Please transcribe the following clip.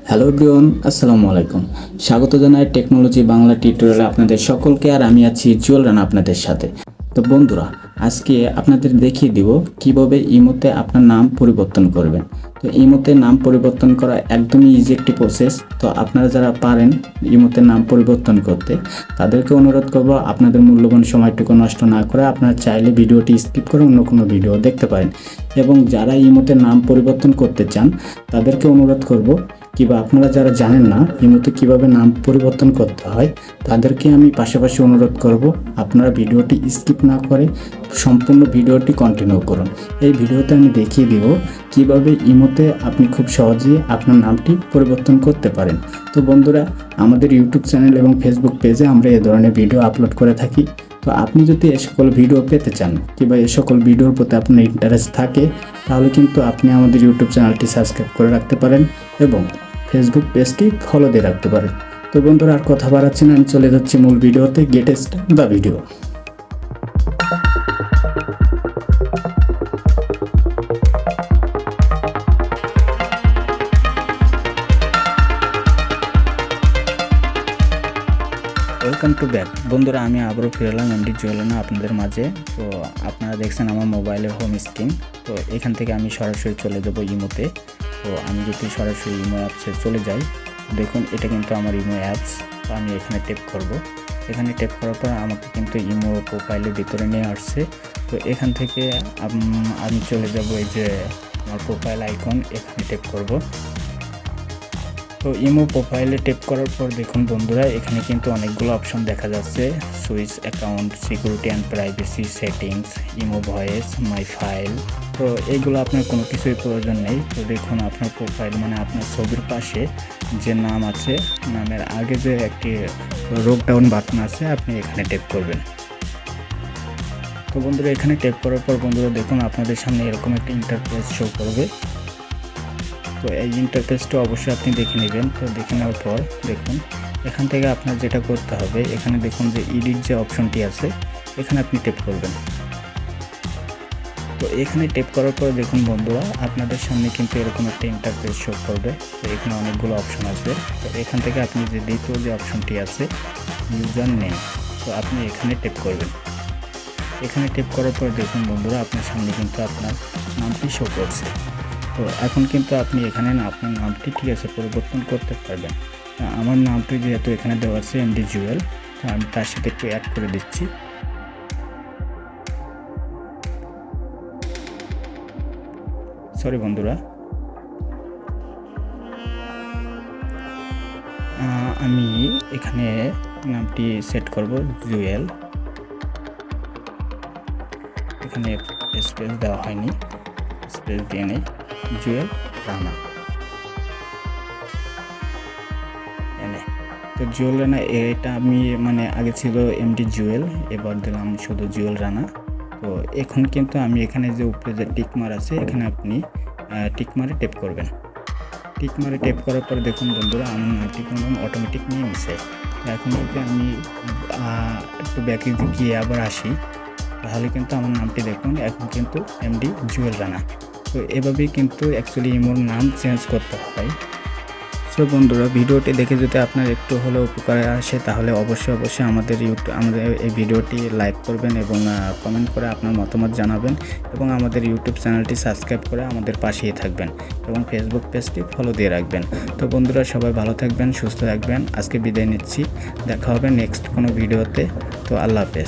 Hello everyone, আসসালামু আলাইকুম। স্বাগত জানাই টেকনোলজি বাংলা টিউটোরিয়ালে আপনাদের সকলকে। আর আমি আছি জুয়েল রানা আপনাদের সাথে। তো বন্ধুরা, আজকে আপনাদের দেখিয়ে দিব কিভাবে ইমোতে আপনার নাম পরিবর্তন করবেন। তো ইমোতে নাম পরিবর্তন করা একদমই ইজি একটি প্রসেস। তো আপনারা যারা পারেন ইমোতে নাম পরিবর্তন করতে, তাদেরকে অনুরোধ করব আপনাদের মূল্যবান সময়টুকু নষ্ট না করে আপনারা চাইলে ভিডিওটি স্কিপ করে অন্য কোনো ভিডিও দেখতে পারেন। এবং যারা ইমোতে নাম পরিবর্তন করতে চান তাদেরকে অনুরোধ করব, কিংবা আপনারা যারা জানেন না ইমোতে কিভাবে নাম পরিবর্তন করতে হয়, তাদেরকে আমি পাশাপাশি অনুরোধ করব আপনারা ভিডিওটি স্কিপ না করে সম্পূর্ণ ভিডিওটি কন্টিনিউ করুন। এই ভিডিওতে আমি দেখিয়ে দিব কিভাবে ইমোতে আপনি খুব সহজেই আপনার নামটি পরিবর্তন করতে পারেন। তো বন্ধুরা, আমাদের ইউটিউব চ্যানেল এবং ফেসবুক পেজে আমরা এ ধরনের ভিডিও আপলোড করে থাকি। তো আপনি যদি এ সকল ভিডিও পেতে চান কিংবা এ সকল ভিডিওর প্রতি আপনার ইন্টারেস্ট থাকে, তাহলে কিন্তু আপনি আমাদের ইউটিউব চ্যানেলটি সাবস্ক্রাইব করে রাখতে পারেন এবং ফেসবুক পেজটি ফলো দিয়ে রাখতে পারেন। তো বন্ধুরা, আর কথা বাড়াচ্ছি না, আমি চলে যাচ্ছি মূল ভিডিওতে। Get start the video. Welcome to back. বন্ধুরা, আমি আবারও ফিরে এলাম এমডি জুয়েল রানা আপনাদের মাঝে। তো আপনারা দেখছেন আমার মোবাইলের হোম স্ক্রিন। তো এখান থেকে আমি সরাসরি চলে যাব ইমোতে। তো আমি যদি সরাসরি ইমো অ্যাপসে চলে যাই, দেখুন এটা কিন্তু আমার ইমো অ্যাপস। তো আমি এখানে টেপ করব। এখানে টেপ করার পর আমাকে কিন্তু ইমো প্রোফাইলের ভিতরে নিয়ে আসছে। তো এখান থেকে আমি চলে যাব এই যে আমার প্রোফাইল আইকন, এখানে টেপ করব। তো ইমো প্রোফাইলে টেপ করার পর দেখুন বন্ধুরা, এখানে কিন্তু অনেকগুলো অপশন দেখা যাচ্ছে। Switch account, security and privacy, settings, imo voice, my file. তো এইগুলো আপনার কোনো কিছুই প্রয়োজন নেই। তো দেখুন আপনার প্রোফাইল মানে আপনার ছবির পাশে যে নাম আছে, নামের আগে যে একটি রোক ডাউন বাটন আছে, আপনি এখানে টেপ করবেন। তো বন্ধুরা, এখানে টেপ করার পর বন্ধুরা দেখুন আপনাদের সামনে এরকম একটা ইন্টারফেস শো করবে। তো এই ইন্টারফেসটা অবশ্যই আপনি দেখে নেবেন। তো দেখে নেওয়ার পর দেখুন এখান থেকে আপনার যেটা করতে হবে, এখানে দেখুন যে এডিট যে অপশনটি আছে, এখানে আপনি টেপ করবেন। তো এখানে টেপ করার পর দেখুন বন্ধুরা, আপনাদের সামনে কিন্তু এরকম একটা ইন্টারফেস শো করবে। তো এখানে অনেকগুলো অপশন আছে। তো এখান থেকে আপনি যে দ্বিতীয় যে অপশনটি আছে, ইউজার নেম, তো আপনি এখানে টেপ করবেন। এখানে টেপ করার পর দেখুন বন্ধুরা, আপনার সামনে কিন্তু আপনার নামটি শো করছে। তো এখন কিন্তু আপনি এখানে আপনার নামটি ঠিক আছে পরিবর্তন করতে পারবেন। আমার নামটি যেহেতু এখানে দেওয়া আছে এমডি জুয়েল, তো আমি তার সাথে একটু অ্যাড করে দিচ্ছি। সরি বন্ধুরা, আমি এখানে নামটি সেট করব জুয়েল। এখানে স্পেস দেওয়া হয়নি, স্পেস দিয়ে নেই, জুয়েল রানা। তো জুয়েল রানা এটা আমি মানে আগে ছিল এমডি জুয়েল, এবার দিলাম শুধু জুয়েল রানা। তো এখন কিন্তু আমি এখানে যে উপরে যে টিকমার আছে, এখানে আপনি টিকমারে টেপ করবেন। টিকমারে টেপ করার পর দেখুন বন্ধুরা, আমার নামটি কিন্তু অটোমেটিক নিয়ে নিছে। তো এখন যদি আমি একটু ব্যাকে গিয়ে আবার আসি, তাহলে কিন্তু আমার নামটি দেখুন এখন কিন্তু এমডি জুয়েল রানা। তো এভাবেই কিন্তু অ্যাকচুয়ালি ইমোর নাম চেঞ্জ করতে হয়। সো বন্ধুরা, ভিডিওটি দেখে যদি আপনার একটু হলেও উপকারে আসে, তাহলে অবশ্যই আমাদের এই ভিডিওটি লাইক করবেন এবং কমেন্ট করে আপনার মতামত জানাবেন এবং আমাদের ইউটিউব চ্যানেলটি সাবস্ক্রাইব করে আমাদের পাশেই থাকবেন এবং ফেসবুক পেজটি ফলো দিয়ে রাখবেন। তো বন্ধুরা, সবাই ভালো থাকবেন, সুস্থ থাকবেন। আজকে বিদায় নিচ্ছি, দেখা হবে নেক্সট কোনো ভিডিওতে। তো আল্লাহ হাফেজ।